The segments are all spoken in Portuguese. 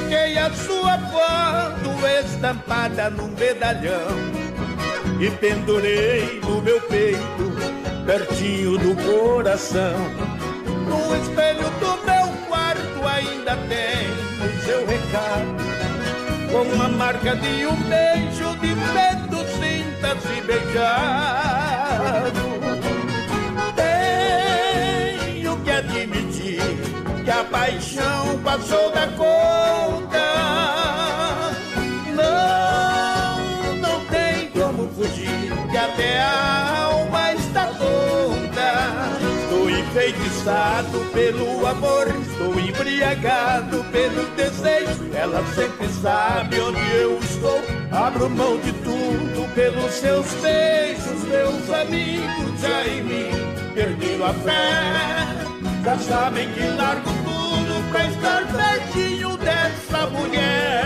coloquei a sua foto estampada num medalhão e pendurei no meu peito, pertinho do coração. No espelho do meu quarto ainda tem o seu recado, com a marca de um beijo de vento, sinta-se beijado. Tenho que admitir que a paixão passou da conta. Não tem como fugir, que até a alma está tonta. Estou enfeitiçado pelo amor, estou embriagado pelo desejo. Ela sempre sabe onde eu estou, abro mão de tudo pelos seus beijos. Meus amigos já em mim perderam a fé, já sabem que largo tudo pra estar pertinho dessa mulher.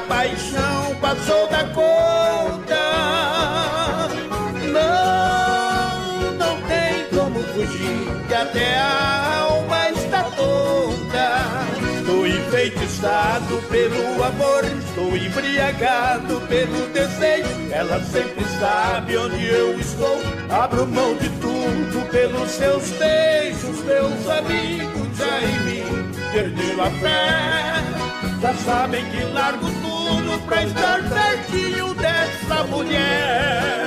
Paixão passou da conta. Não tem como fugir, que até a alma está tonta. Estou enfeitiçado pelo amor, estou embriagado pelo desejo. Ela sempre sabe onde eu estou, abro mão de tudo pelos seus beijos. Meus amigos já em mim perderam a fé, já sabem que largo tudo pra estar pertinho dessa mulher.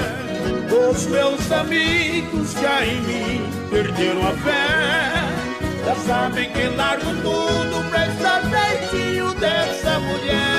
Os meus amigos já em mim perderam a fé, já sabem que largo tudo pra estar pertinho dessa mulher.